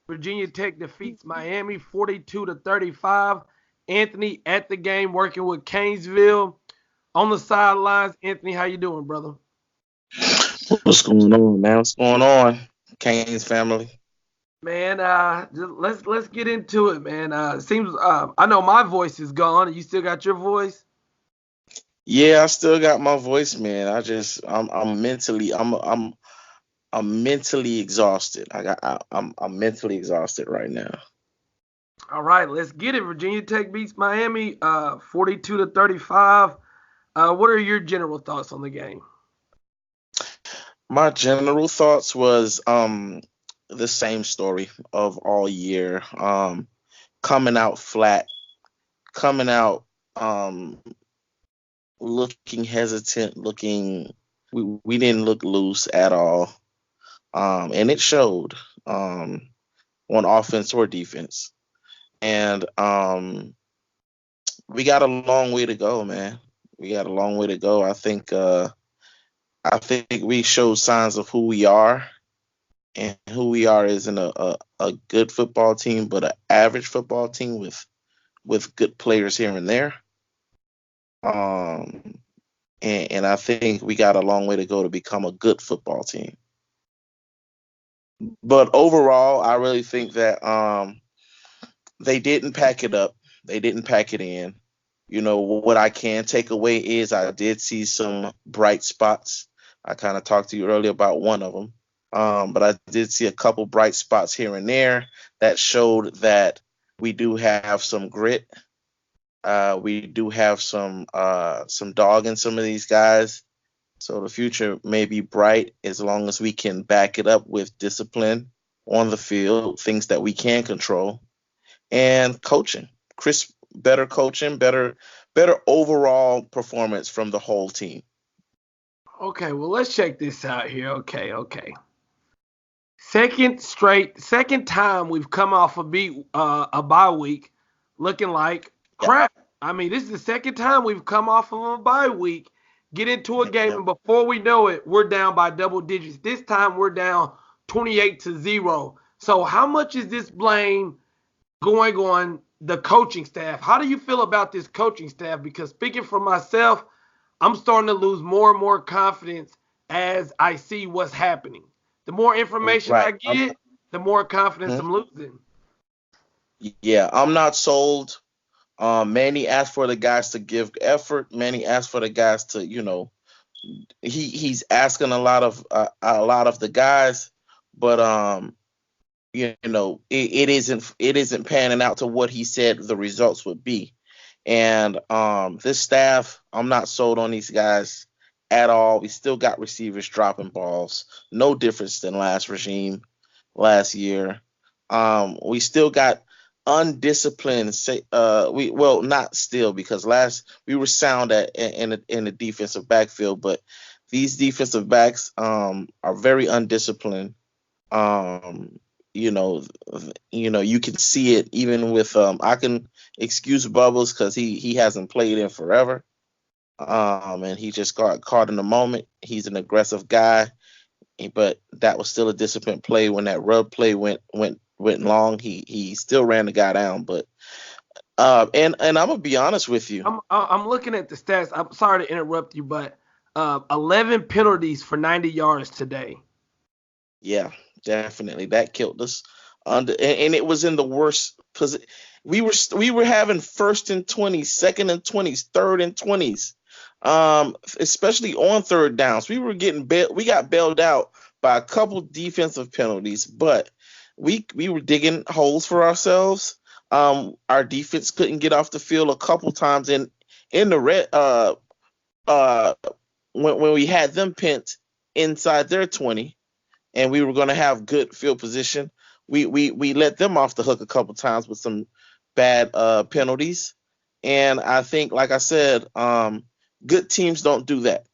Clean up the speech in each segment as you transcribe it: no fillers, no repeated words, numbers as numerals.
Virginia Tech defeats Miami 42-35. Anthony at the game working with Canesville on the sidelines. Anthony, how you doing, brother? What's going on, man? What's going on, Kane's family? Man, let's get into it, man. It seems I know my voice is gone. You still got your voice? Yeah, I still got my voice, man. I'm mentally exhausted. I'm mentally exhausted right now. All right, let's get it. Virginia Tech beats Miami 42-35. What are your general thoughts on the game? My general thoughts was the same story of all year. Coming out flat, coming out looking hesitant, looking we didn't look loose at all. And it showed on offense or defense. And we got a long way to go, man. We got a long way to go. I think we showed signs of who we are, and who we are isn't a good football team, but an average football team with good players here and there. Um, and I think we got a long way to go to become a good football team. But overall, I really think that they didn't pack it up. They didn't pack it in. You know, what I can take away is I did see some bright spots. I kind of talked to you earlier about one of them. But I did see a couple bright spots here and there that showed that we do have some grit. We do have some dog in some of these guys. So the future may be bright as long as we can back it up with discipline on the field, things that we can control, and coaching. Better coaching, better overall performance from the whole team. Okay, well let's check this out here. Okay. Second time we've come off a bye week looking like Yep, crap. I mean, this is the second time we've come off of a bye week, get into a yep, game, yep. and before we know it, we're down by double digits. This time we're down 28-0. So how much is this blame going on the coaching staff? How do you feel about this coaching staff? Because speaking for myself, I'm starting to lose more and more confidence as I see what's happening. The more information Right. I get, the more confidence Mhm. I'm losing. Yeah, I'm not sold. Manny asked for the guys to give effort. Manny asked for the guys to, he's asking a lot of the guys, but it isn't panning out to what he said the results would be. And this staff, I'm not sold on these guys at all. We still got receivers dropping balls, no difference than last regime last year. We still got undisciplined. We well not still because last we were sound in the defensive backfield, but these defensive backs are very undisciplined. Um, you know, you can see it even with I can excuse Bubbles because he hasn't played in forever. And he just got caught in the moment. He's an aggressive guy, but that was still a disciplined play. When that rub play went long, he still ran the guy down. But and I'm gonna be honest with you. I'm looking at the stats. I'm sorry to interrupt you, but 11 penalties for 90 yards today. Yeah, definitely that killed us. And it was in the worst position. We were having first and 20s, second and 20s, third and 20s. Especially on third downs. We got bailed out by a couple defensive penalties, but we were digging holes for ourselves. Our defense couldn't get off the field a couple times in the red uh when we had them pinned inside their 20 and we were going to have good field position. We let them off the hook a couple times with some bad penalties, and I think, like I said, good teams don't do that.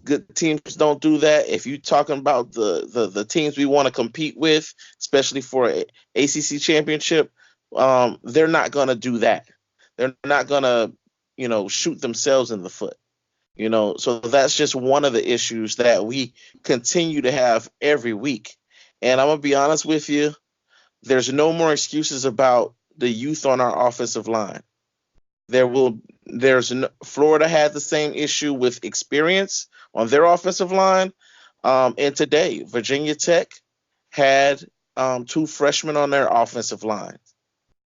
Good teams don't do that. If you're talking about the teams we want to compete with, especially for a ACC championship, they're not going to do that. They're not going to, shoot themselves in the foot. So that's just one of the issues that we continue to have every week. And I'm gonna be honest with you, There's no more excuses about the youth on our offensive line. Florida had the same issue with experience on their offensive line. And today, Virginia Tech had two freshmen on their offensive line.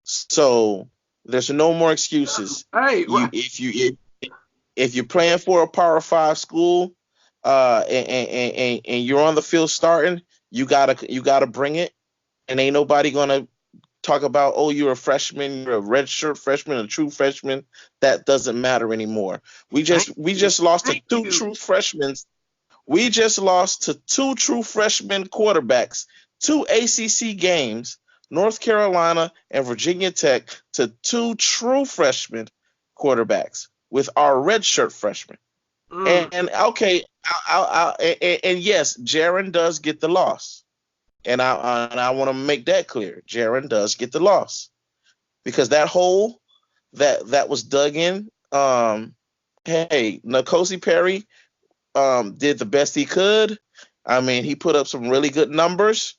So there's no more excuses. Hey, If you're playing for a Power 5 school, and you're on the field starting, you gotta bring it. And ain't nobody gonna talk about, oh, you're a freshman, you're a redshirt freshman, a true freshman. That doesn't matter anymore. We just lost to two true freshmen. We just lost to two true freshman quarterbacks, two ACC games, North Carolina and Virginia Tech, to two true freshman quarterbacks with our redshirt freshman. And okay, and yes, Jaron does get the loss. And I want to make that clear. Jaron does get the loss because that hole that was dug in. Hey, N'Kosi Perry did the best he could. I mean, he put up some really good numbers.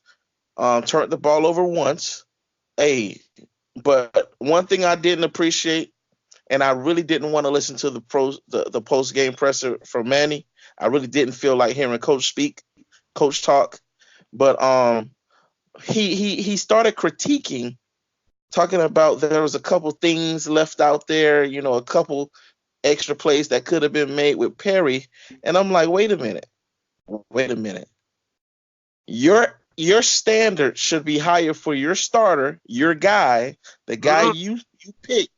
Turned the ball over once. Hey, but one thing I didn't appreciate, and I really didn't want to listen to the post game presser from Manny. I really didn't feel like hearing Coach talk. But he started critiquing, talking about there was a couple things left out there, a couple extra plays that could have been made with Perry. And I'm like, wait a minute. Your standard should be higher for your starter, your guy, the guy you picked,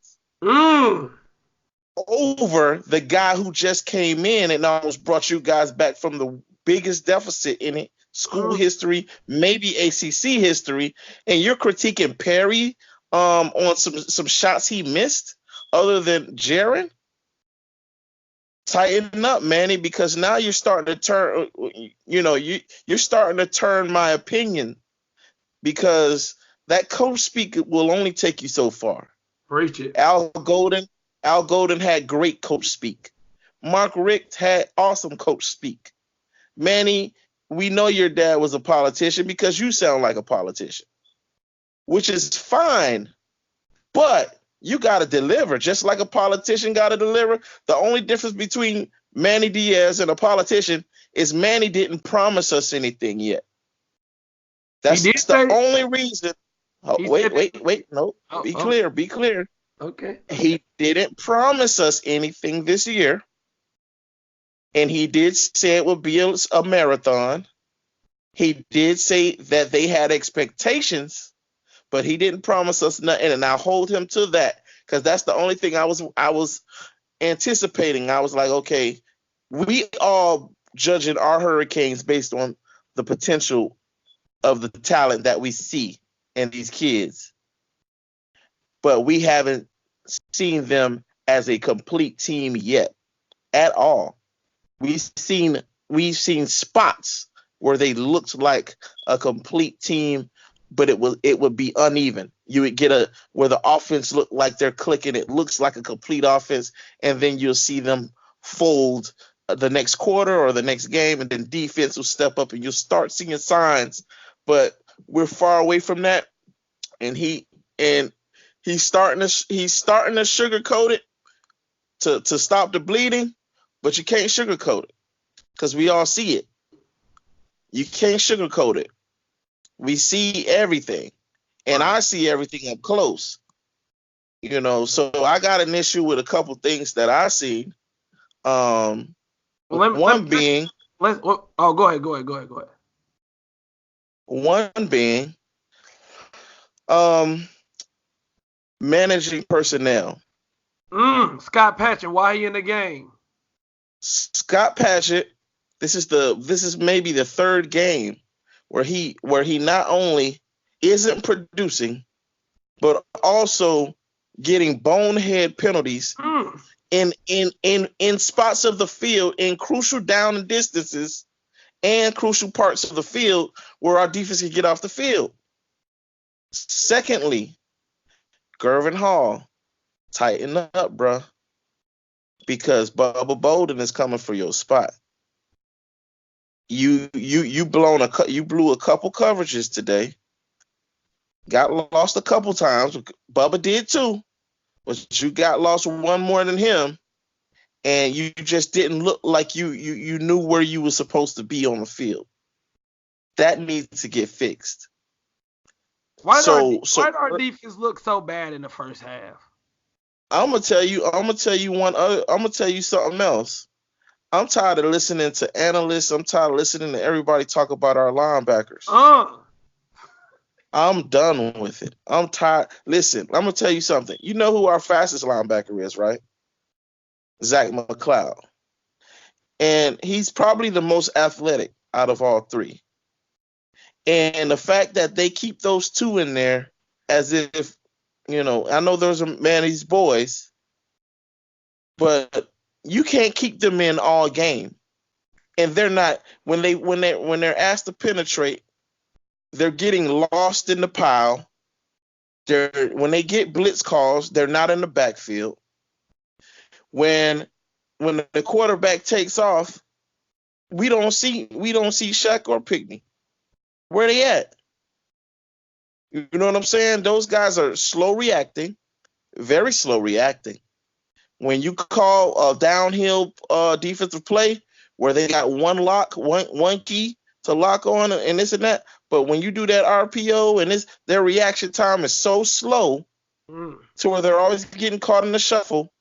over the guy who just came in and almost brought you guys back from the biggest deficit in it. School history, maybe ACC history, and you're critiquing Perry on some shots he missed other than Jaron. Tighten up, Manny, because now you're starting to turn. You're starting to turn my opinion, because that coach speak will only take you so far. Preach it. Al Golden had great coach speak. Mark Richt had awesome coach speak. Manny, we know your dad was a politician because you sound like a politician, which is fine, but you got to deliver just like a politician got to deliver. The only difference between Manny Diaz and a politician is Manny didn't promise us anything yet. That's the only reason. Oh, wait. No, be clear. Okay. He didn't promise us anything this year. And he did say it would be a marathon. He did say that they had expectations, but he didn't promise us nothing. And I hold him to that, because that's the only thing I was anticipating. I was like, okay, we all judging our Hurricanes based on the potential of the talent that we see in these kids. But we haven't seen them as a complete team yet at all. We've seen spots where they looked like a complete team, but it would be uneven. You would get where the offense looked like they're clicking. It looks like a complete offense, and then you'll see them fold the next quarter or the next game, and then defense will step up, and you'll start seeing signs. But we're far away from that, and he's starting to sugarcoat it to stop the bleeding. But you can't sugarcoat it, because we all see it. You can't sugarcoat it. We see everything, and I see everything up close. So I got an issue with a couple things that I see. Go ahead. One being managing personnel. Scott Patchett, why he in the game? Scott Patchett, this is maybe the third game where he not only isn't producing, but also getting bonehead penalties in spots of the field, in crucial down and distances and crucial parts of the field where our defense can get off the field. Secondly, Gervin Hall, tighten up, bruh, because Bubba Bolden is coming for your spot. You blew a couple coverages today. got lost a couple times. Bubba did too, but you got lost one more than him, and you just didn't look like you knew where you were supposed to be on the field. That needs to get fixed. Why did our defense look so bad in the first half? I'm gonna tell you something else. I'm tired of listening to analysts. I'm tired of listening to everybody talk about our linebackers. I'm done with it. I'm tired. Listen, I'm gonna tell you something. You know who our fastest linebacker is, right? Zach McCloud. And he's probably the most athletic out of all three. And the fact that they keep those two in there as if, I know there's these boys, but you can't keep them in all game. And they're not when they're asked to penetrate, they're getting lost in the pile. When they get blitz calls, they're not in the backfield. When the quarterback takes off, we don't see Shaq or Pickney. Where they at? You know what I'm saying? Those guys are slow reacting, very slow reacting. When you call a downhill defensive play where they got one key to lock on and this and that, but when you do that RPO and their reaction time is so slow to where they're always getting caught in the shuffle,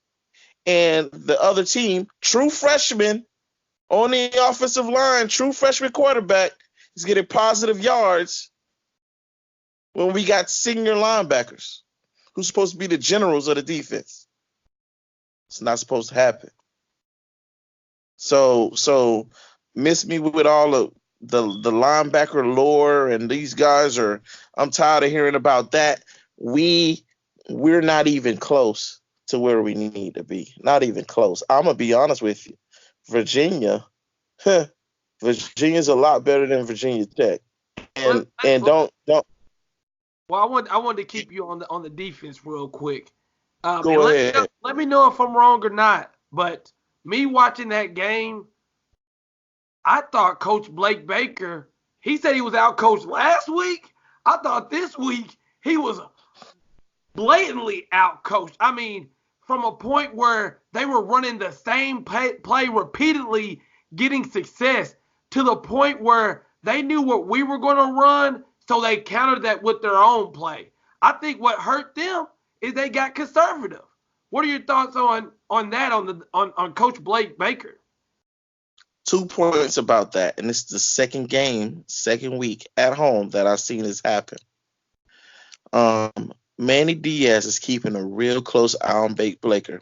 and the other team, true freshman on the offensive line, true freshman quarterback is getting positive yards when we got senior linebackers who's supposed to be the generals of the defense. It's not supposed to happen. So miss me with all of the linebacker lore, and these guys are. I'm tired of hearing about that. We're not even close to where we need to be. Not even close. I'm gonna be honest with you. Virginia's a lot better than Virginia Tech. And don't. Well, I wanted to keep you on the defense real quick. Go ahead. Let me know if I'm wrong or not. But me watching that game, I thought Coach Blake Baker, he said he was out-coached last week. I thought this week he was blatantly out-coached. I mean, from a point where they were running the same play repeatedly, getting success, to the point where they knew what we were going to run, so they countered that with their own play. I think what hurt them is they got conservative. What are your thoughts on that on Coach Blake Baker? 2 points about that, and it's the second week at home that I've seen this happen. Manny Diaz is keeping a real close eye on Baker,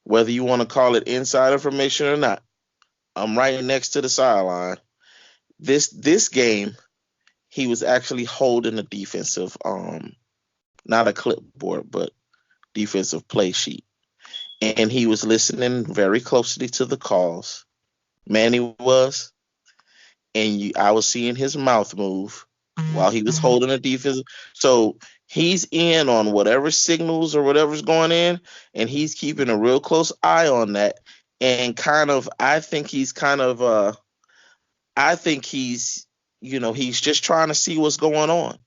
whether you want to call it inside information or not. I'm right next to the sideline. This game, he was actually holding a defensive, not a clipboard, but defensive play sheet. And he was listening very closely to the calls. Manny was. And I was seeing his mouth move while he was holding a defensive. So he's in on whatever signals or whatever's going in, and he's keeping a real close eye on that. And I think he's he's just trying to see what's going on.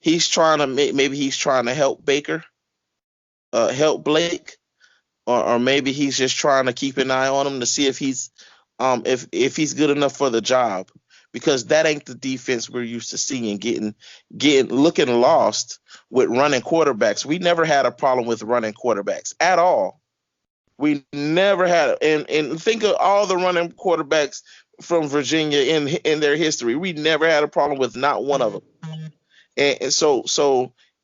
He's trying to maybe he's trying to help Baker, help Blake, or maybe he's just trying to keep an eye on him to see if he's good enough for the job, because that ain't the defense we're used to seeing getting looking lost with running quarterbacks. We never had a problem with running quarterbacks at all. We never had, and think of all the running quarterbacks from Virginia in their history. We never had a problem with not one of them. And so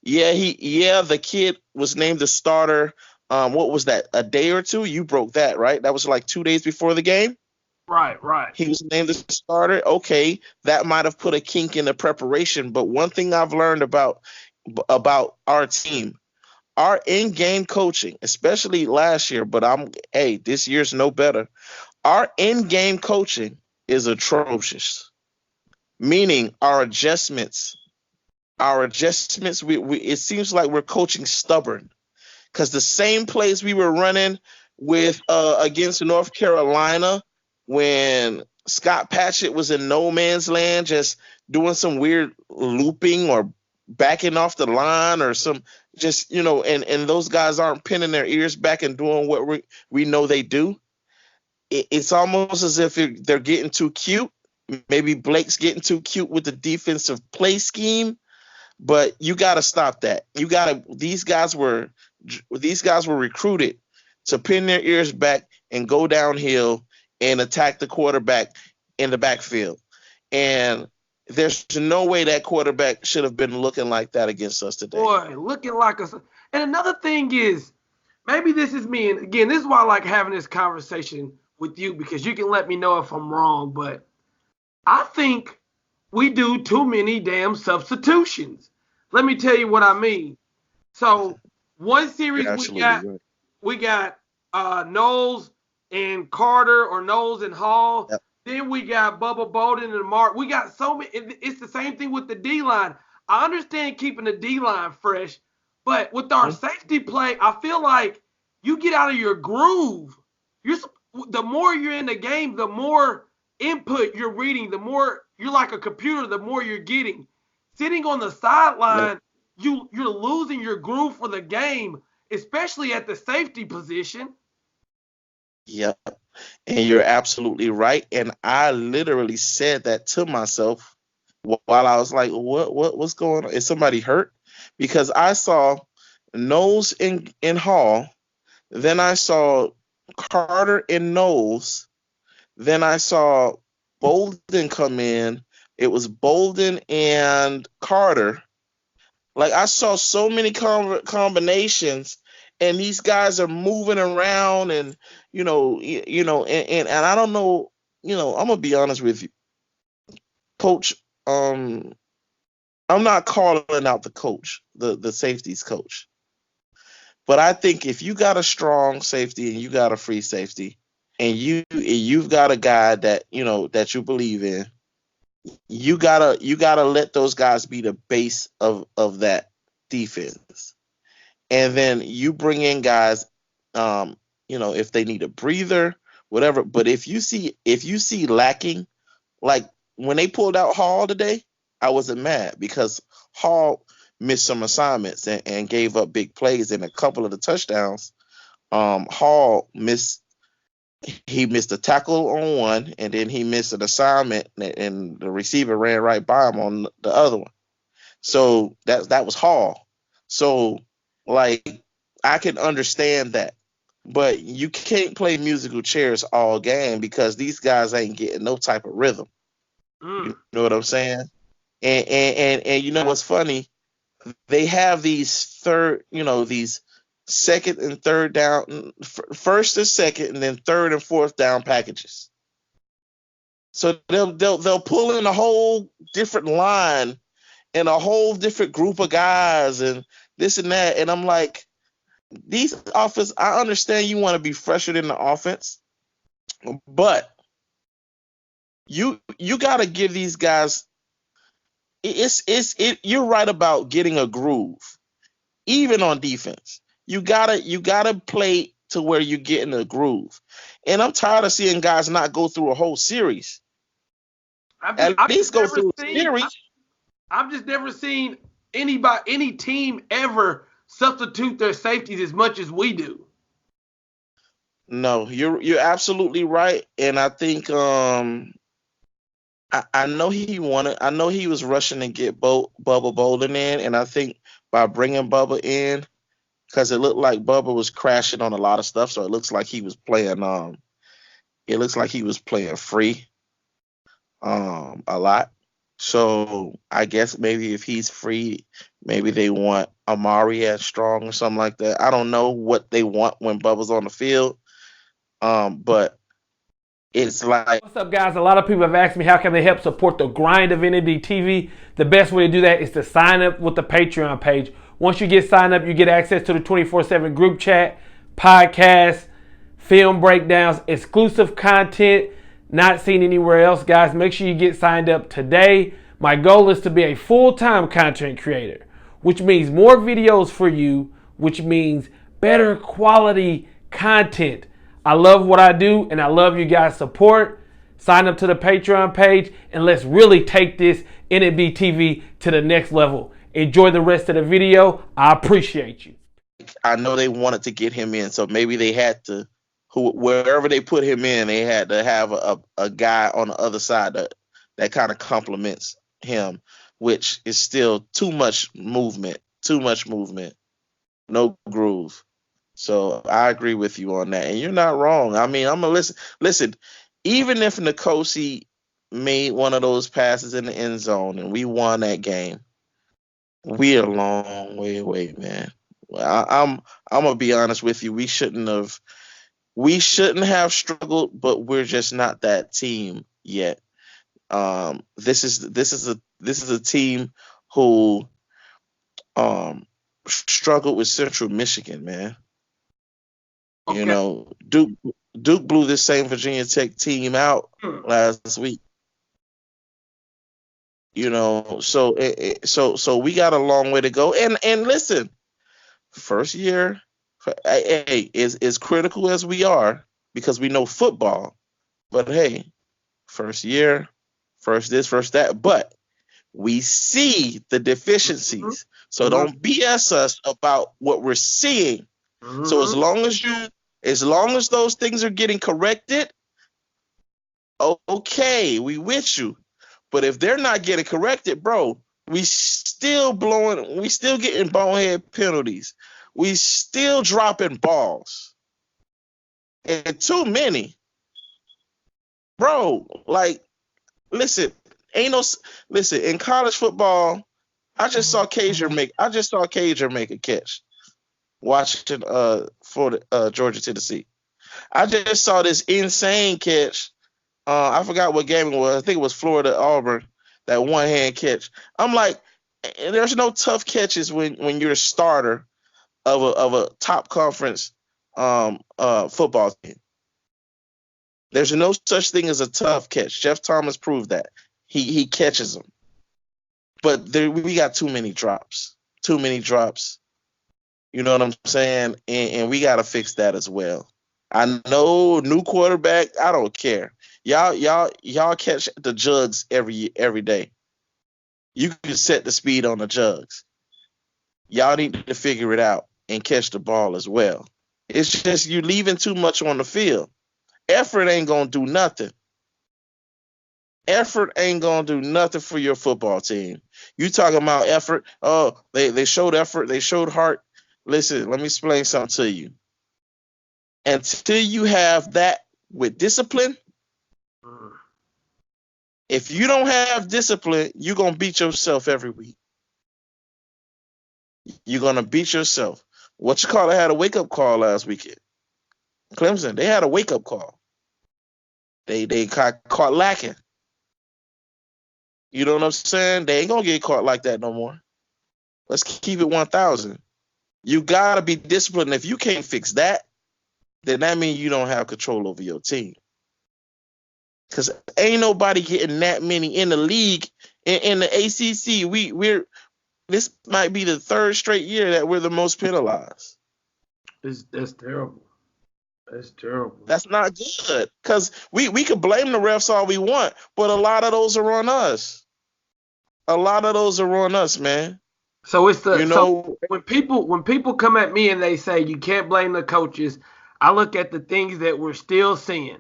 the kid was named the starter. What was that? A day or two? You broke that, right? That was like 2 days before the game. Right. He was named the starter. Okay, that might have put a kink in the preparation. But one thing I've learned about our team, our in-game coaching, especially last year, but this year's no better. Our in-game coaching is atrocious. Meaning our adjustments, it seems like we're coaching stubborn, because the same plays we were running with against North Carolina when Scott Patchett was in no man's land, just doing some weird looping or backing off the line or some just, and those guys aren't pinning their ears back and doing what we know they do. It's almost as if they're getting too cute. Maybe Blake's getting too cute with the defensive play scheme, but you got to stop that. These guys were recruited to pin their ears back and go downhill and attack the quarterback in the backfield. And there's no way that quarterback should have been looking like that against us today. Boy, looking like us. And another thing is, maybe this is me, and again, this is why I like having this conversation with you, because you can let me know if I'm wrong, but I think we do too many damn substitutions. Let me tell you what I mean. So one series we got Knowles and Carter, or Knowles and Hall. Yep. Then we got Bubba Bolden and Mark. We got so many. It's the same thing with the D-line. I understand keeping the D-line fresh, but with our safety play, I feel like you get out of your groove. The more you're in the game, the more input you're reading, the more you're like a computer, the more you're getting. Sitting on the sideline, you're losing your groove for the game, especially at the safety position. Yep. And you're absolutely right. And I literally said that to myself while I was like, what's going on? Is somebody hurt? Because I saw Knowles in Hall. Then I saw Carter and Knowles. Then I saw Bolden come in. It was Bolden and Carter. Like, I saw so many combinations, and these guys are moving around, and and I don't know, I'm gonna be honest with you, Coach. I'm not calling out the coach, the safeties coach, but I think if you got a strong safety and you got a free safety, and you've got a guy that that you believe in, you gotta let those guys be the base of that defense. And then you bring in guys, if they need a breather, whatever. But if you see lacking, like when they pulled out Hall today, I wasn't mad because Hall missed some assignments and gave up big plays, and a couple of the touchdowns. Hall missed a tackle on one, and then he missed an assignment, and the receiver ran right by him on the other one. So that was Hall. So, like, I can understand that, but you can't play musical chairs all game because these guys ain't getting no type of rhythm. You know what I'm saying? And you know what's funny? They have these these second and third down, first and second, and then third and fourth down packages. So they'll pull in a whole different line and a whole different group of guys and this and that. And I'm like, these offense, I understand you want to be fresher than the offense, but you got to give these guys. You're right about getting a groove, even on defense. You gotta play to where you get in a groove. And I'm tired of seeing guys not go through a whole series. At least go through a series. I've just never seen any team ever substitute their safeties as much as we do. No, you're absolutely right. And I think I know he was rushing to get Bubba Bolden in, and I think by bringing Bubba in, because it looked like Bubba was crashing on a lot of stuff, so it looks like he was playing free a lot. So I guess maybe if he's free, maybe they want Amari as strong or something like that. I don't know what they want when Bubba's on the field. But it's like, what's up, guys? A lot of people have asked me how can they help support the grind of NAB TV. The best way to do that is to sign up with the Patreon page. Once you get signed up, you get access to the 24/7 group chat, podcasts, film breakdowns, exclusive content not seen anywhere else. Guys, make sure you get signed up today. My goal is to be a full-time content creator, which means more videos for you, which means better quality content. I love what I do, and I love you guys' support. Sign up to the Patreon page, and let's really take this NAB TV to the next level. Enjoy the rest of the video. I appreciate you. I know they wanted to get him in, so maybe they had to, wherever they put him in, they had to have a guy on the other side that kind of complements him, which is still too much movement, no groove. So I agree with you on that, and you're not wrong. I mean, I'm gonna listen. Even if Nkosi made one of those passes in the end zone and we won that game, we are a long way away, man. I'm gonna be honest with you. We shouldn't have struggled, but we're just not that team yet. This is a team who struggled with Central Michigan, man. Okay. You know, Duke blew this same Virginia Tech team out last week. You know, so we got a long way to go. And listen, first year, hey, is critical as we are because we know football. But hey, first year, first this, first that. But we see the deficiencies, so don't BS us about what we're seeing. So as long as those things are getting corrected, okay, we with you. But if they're not getting corrected, bro, we still getting bonehead penalties. We still dropping balls. And too many. Bro, like, listen, in college football, I just saw Cager make a catch. Watching for Georgia Tennessee. I just saw this insane catch. I forgot what game it was. I think it was Florida Auburn, that one hand catch. I'm like, there's no tough catches when you're a starter of a top conference football team. There's no such thing as a tough catch. Jeff Thomas proved that. He catches them. But we got too many drops. You know what I'm saying? And we got to fix that as well. I know, new quarterback, I don't care. Y'all catch the jugs every day. You can set the speed on the jugs. Y'all need to figure it out and catch the ball as well. It's just you leaving too much on the field. Effort ain't going to do nothing. Effort ain't going to do nothing for your football team. You talking about effort. Oh, they showed effort. They showed heart. Listen, let me explain something to you. Until you have that with discipline, if you don't have discipline, you're going to beat yourself every week. You're going to beat yourself. What you call it had a wake-up call last weekend. Clemson, they had a wake-up call. They got caught lacking. You know what I'm saying? They ain't going to get caught like that no more. Let's keep it 1,000. You got to be disciplined. If you can't fix that, then that means you don't have control over your team. Because ain't nobody getting that many in the league. In the ACC, this might be the third straight year that we're the most penalized. That's terrible. That's terrible. That's not good. Because we could blame the refs all we want, but a lot of those are on us. Man. So it's so when people come at me and they say you can't blame the coaches, I look at the things that we're still seeing.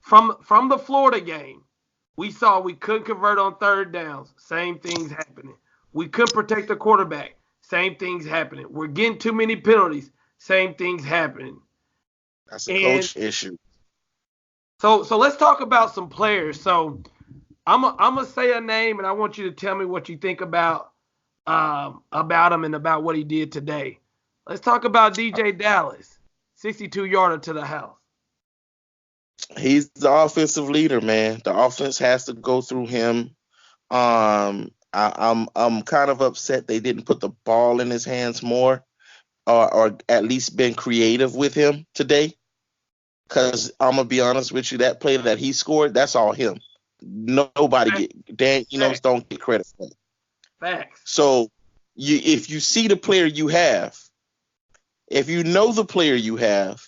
From the Florida game, we saw we couldn't convert on third downs. Same things happening. We couldn't protect the quarterback. Same things happening. We're getting too many penalties. Same things happening. That's a coach issue. So let's talk about some players. So I'm gonna say a name, and I want you to tell me what you think about him and about what he did today. Let's talk about DJ Dallas, 62-yarder to the house. He's the offensive leader, man. The offense has to go through him. I'm kind of upset they didn't put the ball in his hands more, or at least been creative with him today. Because I'm gonna be honest with you, that play that he scored, that's all him. Nobody don't get credit for it. Facts. So if you see the player you have, if you know the player you have,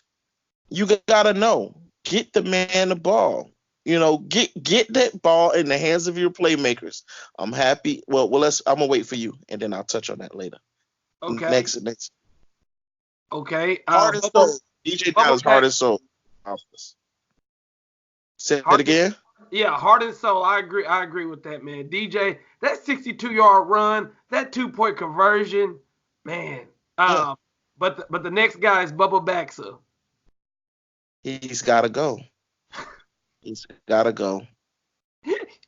you gotta know. Get the man the ball. Get that ball in the hands of your playmakers. I'm happy. Well, I'm gonna wait for you, and then I'll touch on that later. Okay. Next. Okay. Heart and soul. DJ Dallas, heart and soul. Say it again. Yeah, heart and soul. I agree with that, man. DJ, that 62-yard run, that 2-point conversion, man. But the next guy is Bubba Baxa. He's got to go.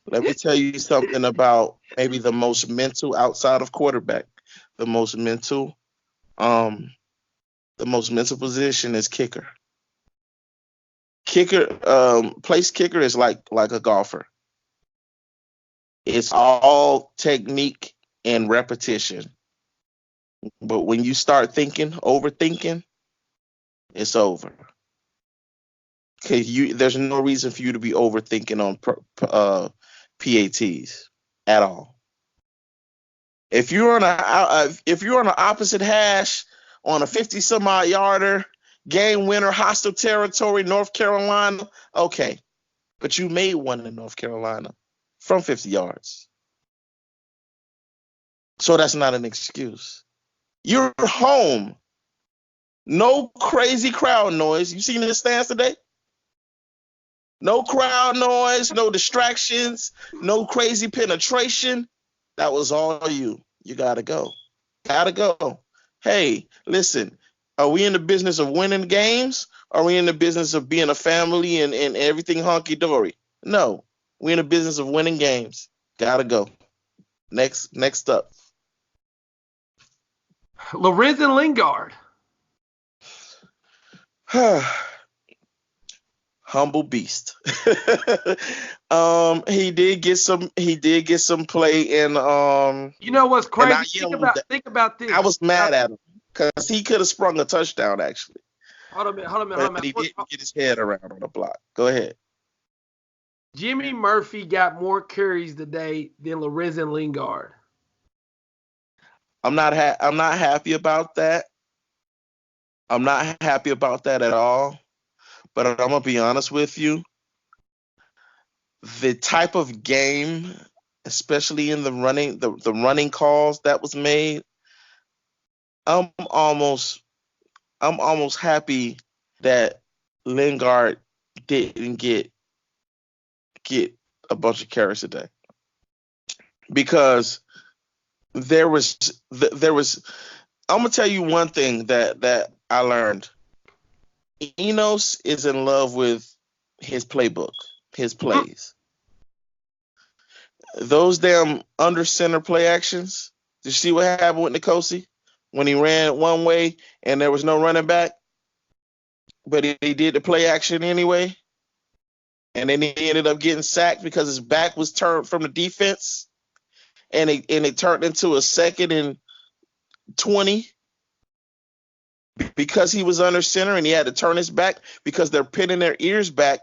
Let me tell you something about maybe the most mental outside of quarterback. The most mental position is kicker. Place kicker is like a golfer. It's all technique and repetition. But when you start overthinking, it's over. Okay, there's no reason for you to be overthinking on PATs at all. If you're on an opposite hash on a 50 some odd yarder, game winner, hostile territory, North Carolina, okay, but you made one in North Carolina from 50 yards, so that's not an excuse. You're home, no crazy crowd noise. You seen the stands today? No crowd noise, no distractions, no crazy penetration. That was all you. You gotta go. Hey, listen, are we in the business of winning games? Or are we in the business of being a family and everything hunky-dory? No, we're in the business of winning games. Gotta go. Next up. Lorenzen Lingard. Humble beast. He did get some play in You know what's crazy? Think about this. I was mad at him because he could have sprung a touchdown actually. Hold on a minute. But he didn't get his head around on the block. Go ahead. Jimmy Murphy got more carries today than Lorenzen Lingard. I'm not happy about that. I'm not happy about that at all. But I'm gonna be honest with you. The type of game, especially in the running calls that was made, I'm almost happy that Lingard didn't get a bunch of carries today, because there was. I'm gonna tell you one thing that I learned. Enos is in love with his playbook, his plays. Those damn under center play actions. Did you see what happened with Nkosi when he ran one way and there was no running back? But he did the play action anyway. And then he ended up getting sacked because his back was turned from the defense. And it turned into a 2nd and 20. Because he was under center and he had to turn his back because they're pinning their ears back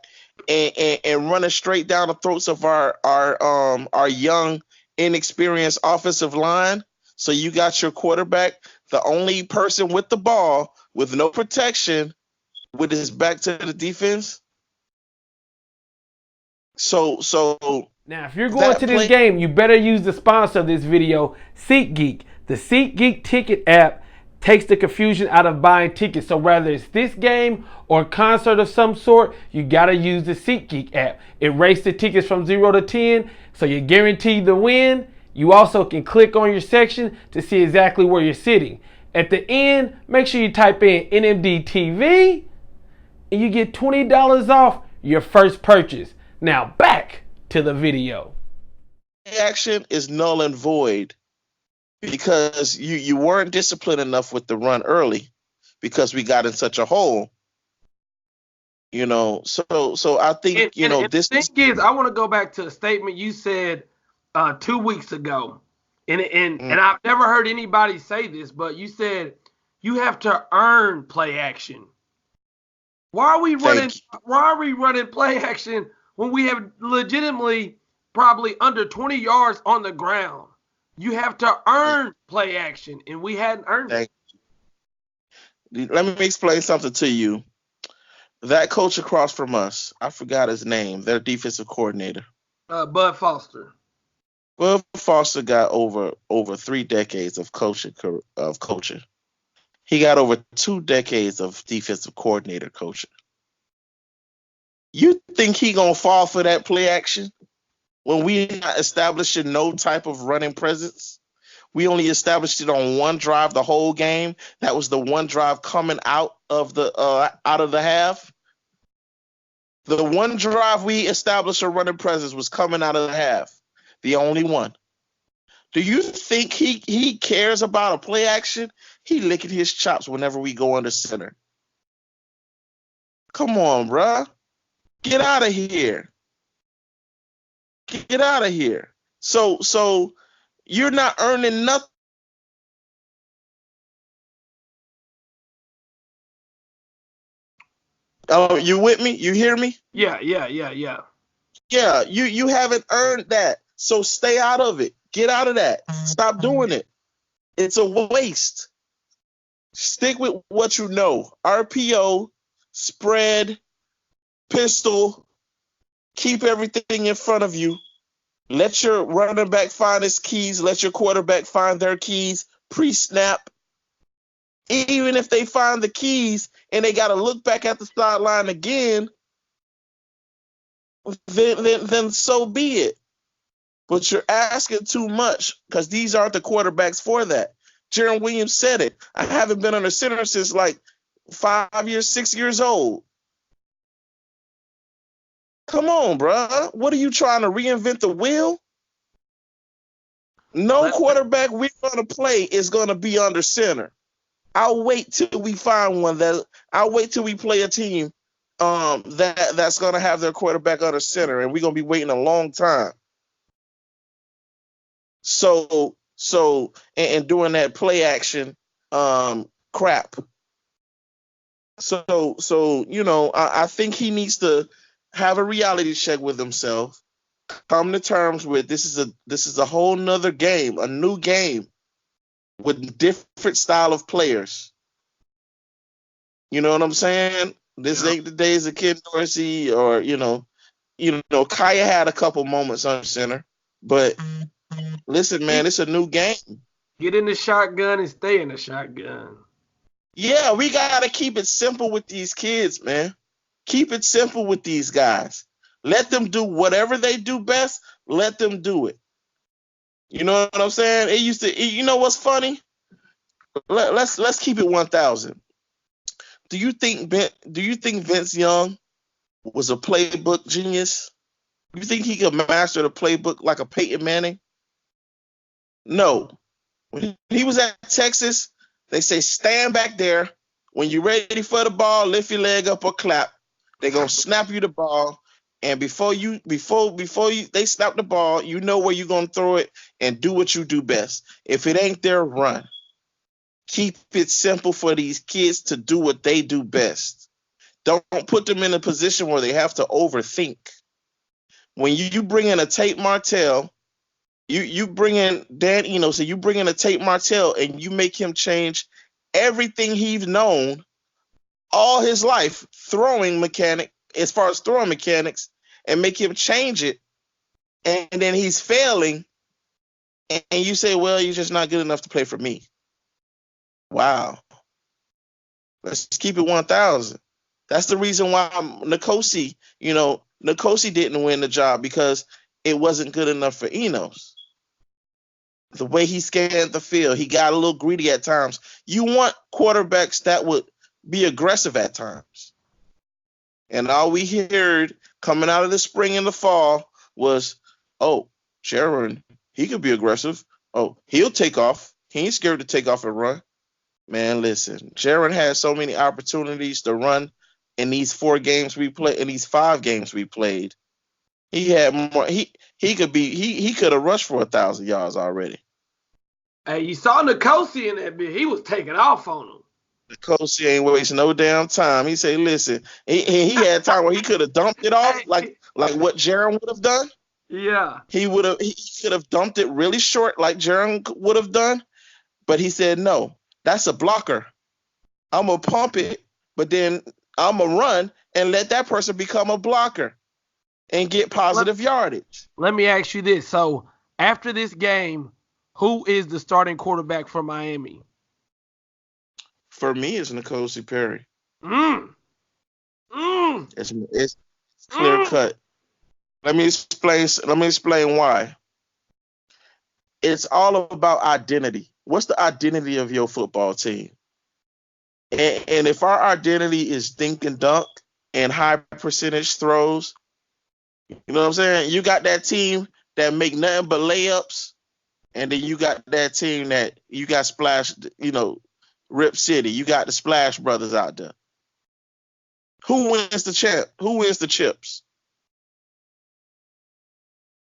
and running straight down the throats of our young, inexperienced offensive line. So you got your quarterback, the only person with the ball with no protection, with his back to the defense. So now, if you're going to this game, you better use the sponsor of this video, SeatGeek. The SeatGeek ticket app takes the confusion out of buying tickets. So whether it's this game or a concert of some sort, you got to use the SeatGeek app. It rates the tickets from 0 to 10, so you're guaranteed the win. You also can click on your section to see exactly where you're sitting. At the end, make sure you type in NMD TV and you get $20 off your first purchase. Now back to the video. Action is null and void. Because you weren't disciplined enough with the run early, because we got in such a hole. So I think this thing is, I want to go back to a statement you said 2 weeks ago, and I've never heard anybody say this, but you said you have to earn play action. Why are we running play action when we have legitimately probably under 20 yards on the ground? You have to earn play action, and we hadn't earned it. Let me explain something to you. That coach across from us, I forgot his name, their defensive coordinator. Bud Foster. Well, Foster got over 3 decades of coaching. He got over 2 decades of defensive coordinator coaching. You think he gonna fall for that play action when we not establishing no type of running presence? We only established it on one drive the whole game. That was the one drive coming out of the half. The one drive we established a running presence was coming out of the half. The only one. Do you think he cares about a play action? He licking his chops whenever we go under center. Come on, bruh. Get out of here. Get out of here. So you're not earning nothing. Oh, you with me? You hear me? Yeah. Yeah, you haven't earned that. So stay out of it. Get out of that. Stop doing it. It's a waste. Stick with what you know. RPO, spread, pistol. Keep everything in front of you. Let your running back find his keys. Let your quarterback find their keys pre-snap. Even if they find the keys and they got to look back at the sideline again, then so be it. But you're asking too much because these aren't the quarterbacks for that. Jaron Williams said it. I haven't been under center since like 5 years, 6 years old. Come on, bruh. What are you trying to reinvent the wheel? No quarterback we're going to play is going to be under center. I'll wait till we find one I'll wait till we play a team that's going to have their quarterback under center, and we're going to be waiting a long time. So doing that play action crap. So you know, I think he needs to have a reality check with himself, come to terms with this is a whole nother game, a new game with different style of players. You know what I'm saying? This ain't the days of Ken Dorsey or you know, Kaya had a couple moments on center, but listen, man, it's a new game. Get in the shotgun and stay in the shotgun. Yeah, we gotta keep it simple with these kids, man. Keep it simple with these guys. Let them do whatever they do best. Let them do it. You know what I'm saying? It used to. You know what's funny? Let's keep it 1,000. Do you think Vince Young was a playbook genius? You think he could master the playbook like a Peyton Manning? No. When he was at Texas, they say stand back there. When you're ready for the ball, lift your leg up or clap. They're gonna snap you the ball, and before they snap the ball, you know where you're gonna throw it and do what you do best. If it ain't there, run. Keep it simple for these kids to do what they do best. Don't put them in a position where they have to overthink. When you bring in a Tate Martell, you bring in Dan Enos, so you bring in a Tate Martell and you make him change everything he's known all his life, as far as throwing mechanics, and make him change it, and then he's failing, and you say, well, you're just not good enough to play for me. Wow. Let's keep it 1,000. That's the reason why Nkosi didn't win the job, because it wasn't good enough for Enos. The way he scanned the field, he got a little greedy at times. You want quarterbacks that would be aggressive at times. And all we heard coming out of the spring and the fall was, oh, Jaron, he could be aggressive. Oh, he'll take off. He ain't scared to take off and run. Man, listen, Jaron had so many opportunities to run in these 4 games we played, in these 5 games we played. He had more. He could have rushed for 1,000 yards already. Hey, you saw Nkosi in that bit. He was taking off on him. Nkosi ain't wasting no damn time. He said, listen, he had time where he could have dumped it off like what Jaron would have done. Yeah. He could have dumped it really short like Jaron would have done. But he said, no, that's a blocker. I'm going to pump it, but then I'm going to run and let that person become a blocker and get positive yardage. Let me ask you this. So after this game, who is the starting quarterback for Miami? For me, it's N'Kosi Perry. It's clear cut. Let me explain why. It's all about identity. What's the identity of your football team? And if our identity is dink and dunk and high percentage throws, you know what I'm saying? You got that team that make nothing but layups, and then you got that team that you got Splash, Rip City. You got the Splash Brothers out there. Who wins the champ? Who wins the chips?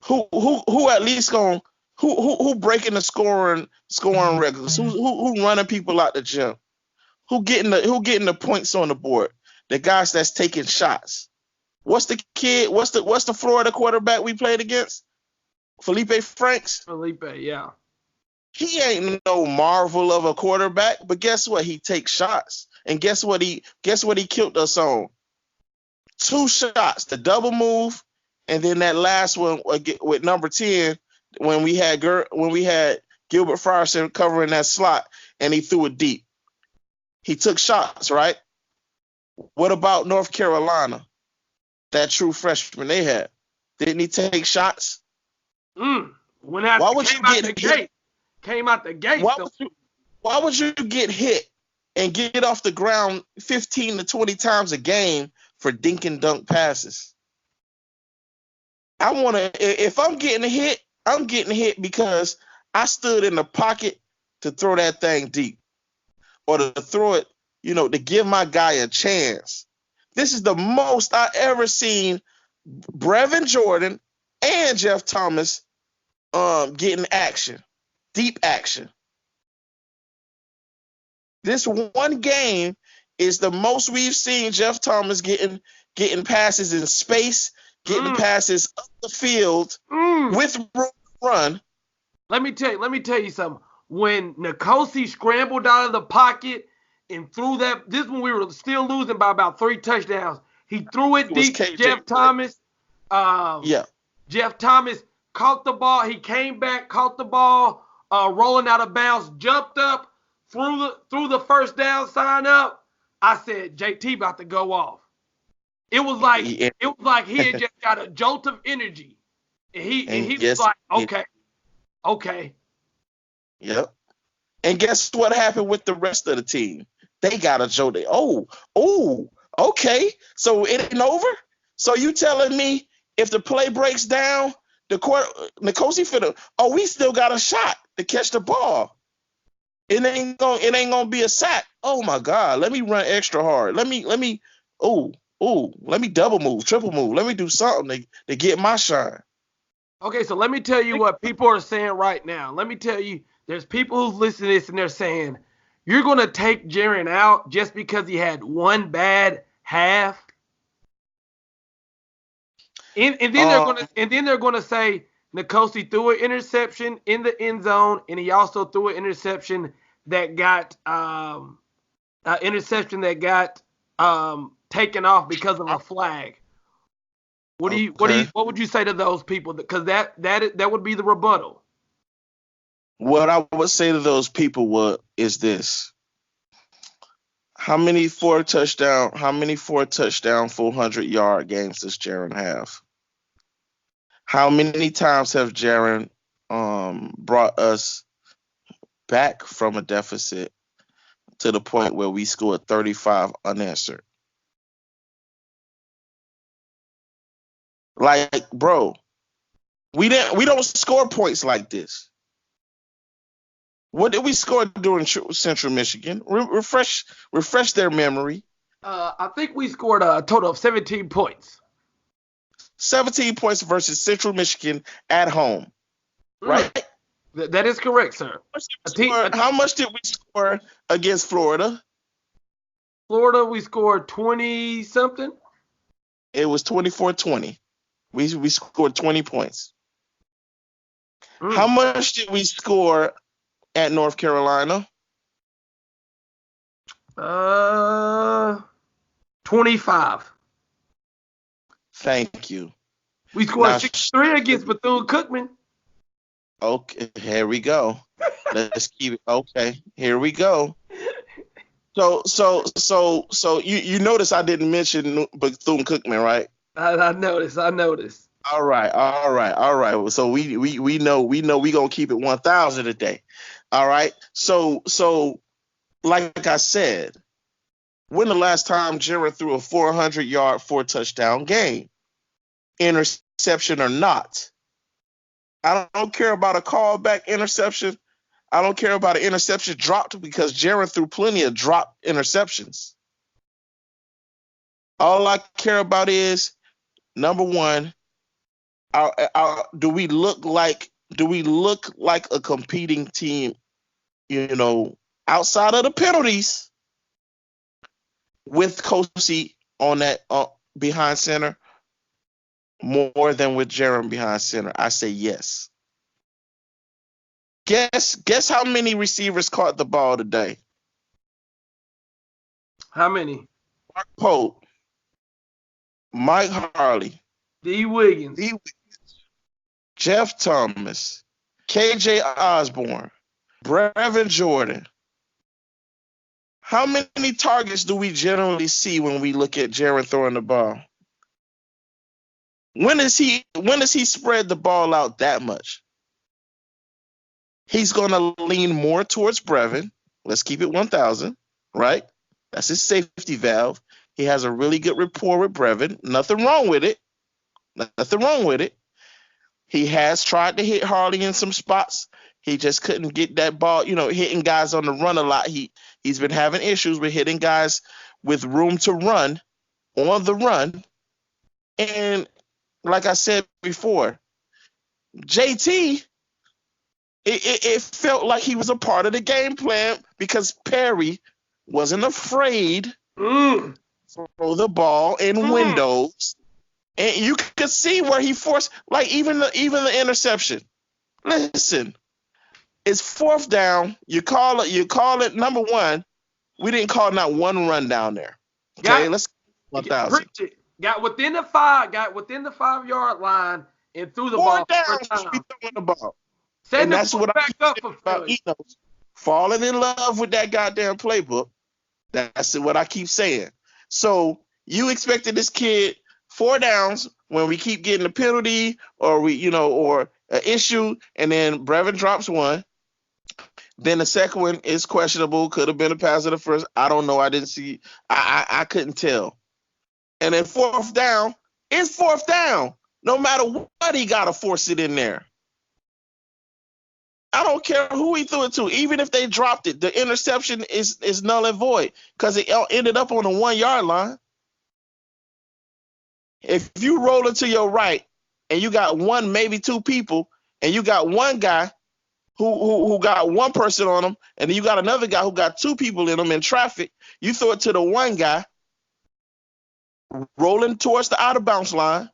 Who at least going who breaking the scoring records? Who running people out the gym? Who getting the points on the board? The guys that's taking shots. What's the kid? What's the Florida quarterback we played against? Felipe Franks. Felipe, yeah. He ain't no marvel of a quarterback, but guess what? He takes shots, and guess what he killed us on? 2 shots, the double move, and then that last one with number 10 when we had Gilbert Frierson covering that slot, and he threw it deep. He took shots, right? What about North Carolina? That true freshman they had. Didn't he take shots? Came out the gate. Why would you get hit and get off the ground 15 to 20 times a game for dink and dunk passes? If I'm getting hit, I'm getting hit because I stood in the pocket to throw that thing deep, or to throw it, to give my guy a chance. This is the most I ever seen Brevin Jordan and Jeff Thomas getting action, deep action. This one game is the most we've seen Jeff Thomas getting passes in space, getting passes up the field with room to run. Let me tell you something. When N'Kosi scrambled out of the pocket and threw that, this when we were still losing by about 3 touchdowns. He threw it deep to Jeff Thomas. Jeff Thomas caught the ball. He came back, caught the ball, rolling out of bounds, jumped up, threw the first down sign up. I said, JT about to go off. It was like he had just got a jolt of energy. And he was like, okay. Yep. And guess what happened with the rest of the team? They got a jolt. Okay. So it ain't over? So you telling me if the play breaks down, N'Kosi we still got a shot to catch the ball. It ain't gonna be a sack. Oh my God, let me run extra hard. Let me double move, triple move. Let me do something to get my shine. Okay, so let me tell you what people are saying right now. Let me tell you, there's people who's listening to this and they're saying, you're gonna take Jaren out just because he had one bad half. And then they're gonna say N'Kosi threw an interception in the end zone, and he also threw an interception that got taken off because of a flag. What would you say to those people? Because that would be the rebuttal. What I would say to those people is this: how many 4 touchdown, 400-yard games does Jaren have? How many times have Jaren brought us back from a deficit to the point where we scored 35 unanswered? Like, bro, we don't score points like this. What did we score during Central Michigan? Refresh their memory. I think we scored a total of 17 points. 17 points versus Central Michigan at home, right? That is correct, sir. How much did we score against Florida? Florida, we scored 20-something. It was 24-20. We scored 20 points. How much did we score at North Carolina? 20 25. Thank you. We scored Now, 63 against Bethune-Cookman. Okay, here we go. Let's keep it. Okay, here we go. So you notice I didn't mention Bethune-Cookman, right? I noticed. All right. So we know we gonna keep it 1,000 a day. All right. So like I said, when the last time Jaron threw a 400-yard, 4-touchdown game, interception or not? I don't care about a callback interception. I don't care about an interception dropped because Jaron threw plenty of dropped interceptions. All I care about is, number one, do we look like a competing team? Outside of the penalties, with Kosi on that behind center, more than with Jaron behind center. I say yes. Guess how many receivers caught the ball today? How many? Mark Pope, Mike Harley, D. Wiggins, Jeff Thomas, KJ Osborne, Brevin Jordan. How many targets do we generally see when we look at Jaron throwing the ball? When does he spread the ball out that much? He's going to lean more towards Brevin. Let's keep it 1,000, right? That's his safety valve. He has a really good rapport with Brevin. Nothing wrong with it. He has tried to hit Harley in some spots. He just couldn't get that ball, hitting guys on the run a lot. He's been having issues with hitting guys with room to run on the run. And like I said before, JT, it felt like he was a part of the game plan because Perry wasn't afraid to throw the ball in windows. And you could see where he forced, like even the interception. Listen, it's 4th down. You call it number one. We didn't call not one run down there. Okay, let's 1,000. Got within the 5-yard line and threw the ball. 4 downs, we throwing the ball. And that's what back up for about Enos falling in love with that goddamn playbook. That's what I keep saying. So you expected this kid 4 downs when we keep getting a penalty or or an issue, and then Brevin drops one. Then the second one is questionable. Could have been a pass to the first. I don't know. I didn't see. I couldn't tell. And then 4th down is 4th down. No matter what, he got to force it in there. I don't care who he threw it to. Even if they dropped it, the interception is null and void because it ended up on the 1-yard line. If you roll it to your right and you got one, maybe two people, and you got one guy who got one person on him, and then you got another guy who got 2 people in him in traffic, you throw it to the one guy rolling towards the out of bounds line,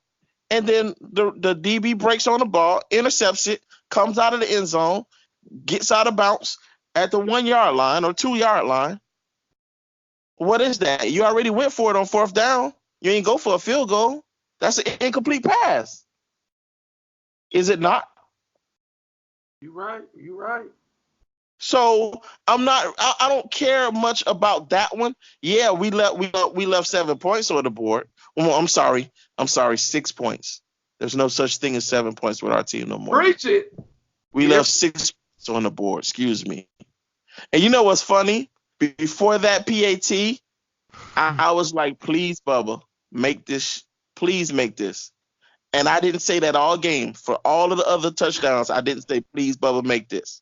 and then the DB breaks on the ball, intercepts it, comes out of the end zone, gets out of bounds at the 1-yard line or 2-yard line. What is that? You already went for it on 4th down. You ain't go for a field goal. That's an incomplete pass. Is it not? You're right. So I don't care much about that one. Yeah, we left 7 points on the board. Well, I'm sorry, 6 points. There's no such thing as 7 points with our team no more. Preach it. We left 6 points on the board. Excuse me. And you know what's funny? Before that PAT, I was like, please, Bubba, make this. Please make this. And I didn't say that all game. For all of the other touchdowns, I didn't say, please, Bubba, make this.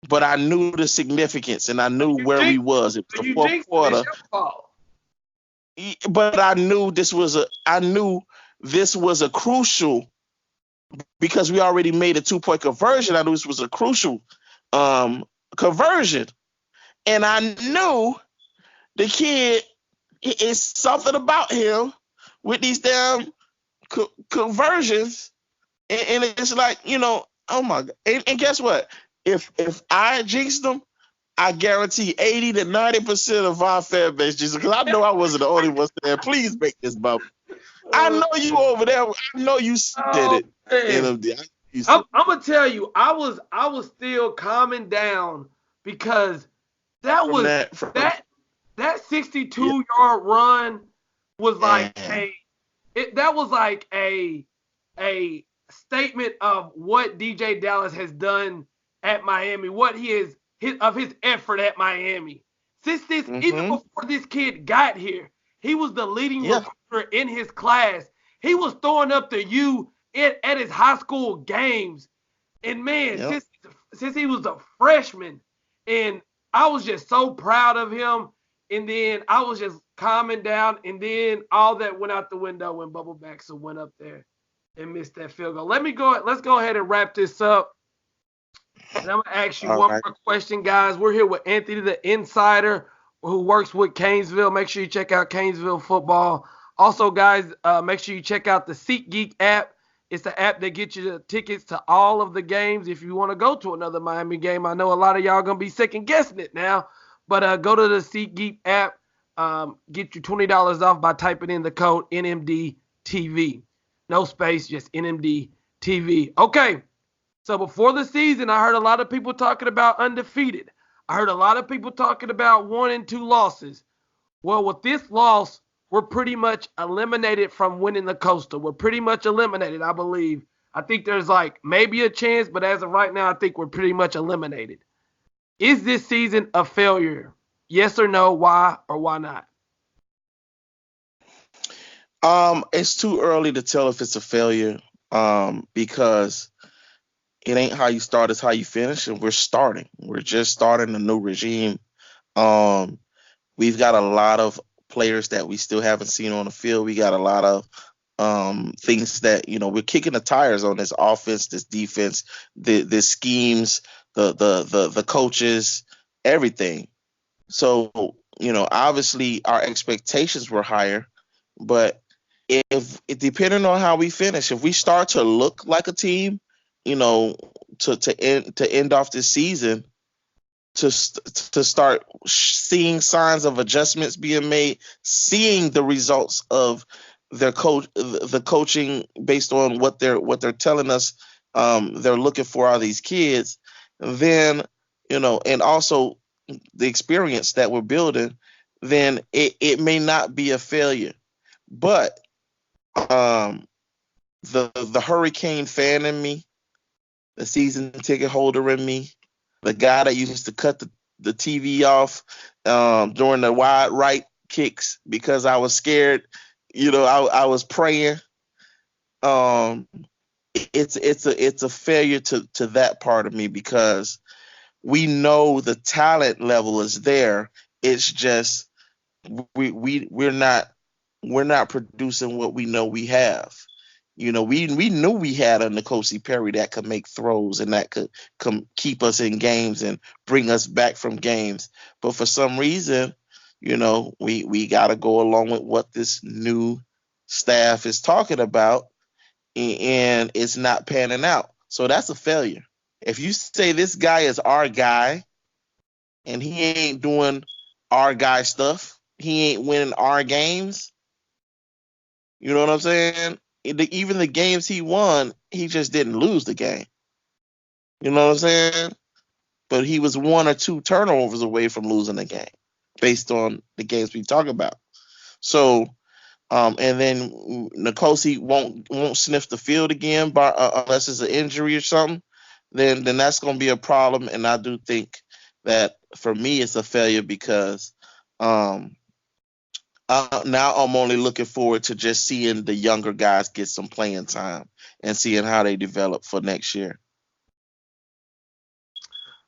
But I knew the significance, and I knew where we was. It was the 4th quarter. But I knew this was a crucial, because we already made a 2-point conversion. I knew this was a crucial conversion. And I knew the kid, it's something about him with these damn conversions. And it's like, oh my God. And guess what? If I jinxed them, I guarantee 80 to 90% of our fan base, just because I know I wasn't the only one saying, please make this bubble. I know you over there. I know you said Oh, it. man. You said I'm gonna tell you, I was still calming down because that from was that. From, that 62 yeah, yard run was like man. that was like a statement of what DJ Dallas has done at Miami, what he is his effort at Miami. Since this even Mm-hmm. before this kid got here, he was the leading Yeah. recruiter in his class. He was throwing up the U at his high school games. And man, Yep. since he was a freshman, and I was just so proud of him. And then I was just calming down, and then all that went out the window when Bubble Baxter went up there and missed that field goal. Let's go ahead and wrap this up. And I'm gonna ask you All one right. more question, guys. We're here with Anthony, the insider, who works with Canesville. Make sure you check out Canesville football. Also, guys, make sure you check out the SeatGeek app. It's the app that gets you the tickets to all of the games. If you want to go to another Miami game, I know a lot of y'all gonna be second guessing it now, but go to the SeatGeek app. Get you $20 off by typing in the code NMDTV. No space, just NMDTV. Okay. So before the season, I heard a lot of people talking about undefeated. I heard a lot of people talking about 1 and 2 losses. Well, with this loss, we're pretty much eliminated from winning the Coastal. We're pretty much eliminated, I believe. I think there's like maybe a chance, but as of right now, I think we're pretty much eliminated. Is this season a failure? Yes or no? Why or why not? It's too early to tell if it's a failure. Because it ain't how you start, it's how you finish, and we're starting. We're just starting a new regime. Um, we've got a lot of players that we still haven't seen on the field. We got a lot of things that we're kicking the tires on this offense, this defense, the schemes, the coaches, everything. So obviously our expectations were higher, but if it depending on how we finish, if we start to look like a team, to end off this season, to start seeing signs of adjustments being made, seeing the results of their the coaching based on what they're telling us they're looking for out of these kids, then and also the experience that we're building, then it may not be a failure. But the Hurricane fan in me, the season ticket holder in me, the guy that used to cut the TV off during the wide right kicks because I was scared. I was praying. It's a failure to that part of me because we know the talent level is there. It's just we're not producing what we know we have. We knew we had a N'Kosi Perry that could make throws and that could keep us in games and bring us back from games. But for some reason, we got to go along with what this new staff is talking about, and it's not panning out. So that's a failure. If you say this guy is our guy and he ain't doing our guy stuff, he ain't winning our games, you know what I'm saying? Even the games he won, he just didn't lose the game. You know what I'm saying? But he was 1 or 2 turnovers away from losing the game based on the games we talk about. So, and then N'Kosi won't sniff the field again unless it's an injury or something. Then that's going to be a problem. And I do think that for me it's a failure because now I'm only looking forward to just seeing the younger guys get some playing time and seeing how they develop for next year.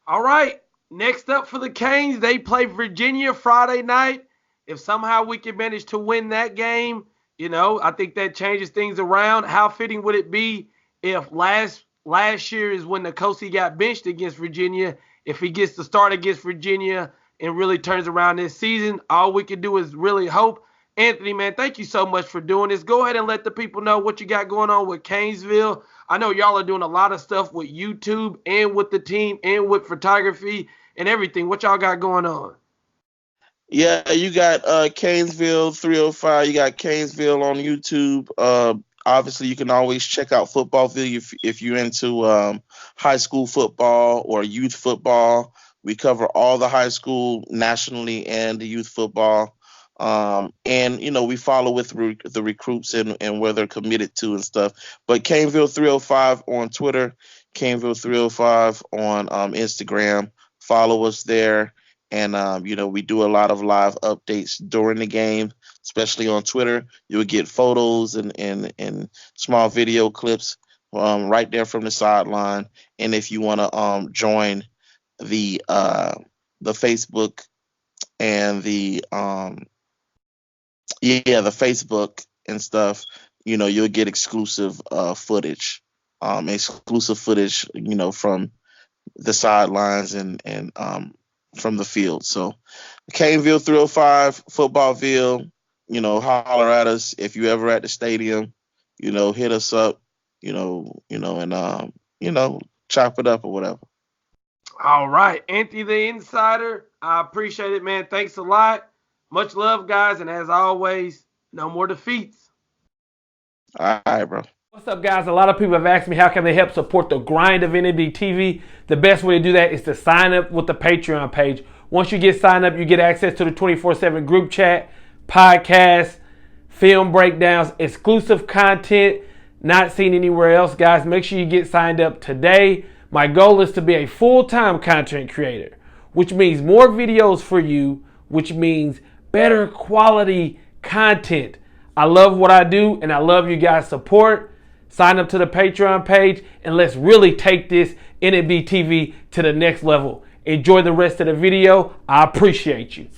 All right. Next up for the Canes, they play Virginia Friday night. If somehow we can manage to win that game, I think that changes things around. How fitting would it be if last year is when N'Kosi got benched against Virginia? If he gets to start against Virginia and really turns around this season, all we can do is really hope. Anthony, man, thank you so much for doing this. Go ahead and let the people know what you got going on with Canesville. I know y'all are doing a lot of stuff with YouTube and with the team and with photography. and everything. What y'all got going on? Yeah, you got Canesville 305. You got Canesville on YouTube. Obviously, you can always check out Footballville if you're into high school football or youth football. We cover all the high school nationally and the youth football. And we follow with the recruits and where they're committed to and stuff. But Caneville 305 on Twitter, Caneville 305 on Instagram. Follow us there. And we do a lot of live updates during the game, especially on Twitter. You'll get photos and small video clips right there from the sideline. And if you want to join the Facebook and the Facebook and stuff, you'll get exclusive footage, from the sidelines and from the field. So Caneville 305, Footballville, holler at us if you ever at the stadium, hit us up, and chop it up or whatever. All right, Anthony the Insider, I appreciate it, man. Thanks a lot. Much love, guys, and as always, no more defeats. All right, bro. What's up, guys? A lot of people have asked me how can they help support the grind of NMD TV. The best way to do that is to sign up with the Patreon page. Once you get signed up, you get access to the 24/7 group chat, podcasts, film breakdowns, exclusive content not seen anywhere else. Guys, make sure you get signed up today. My goal is to be a full-time content creator, which means more videos for you, which means better quality content. I love what I do, and I love you guys' support. Sign up to the Patreon page, and let's really take this NMD TV to the next level. Enjoy the rest of the video. I appreciate you.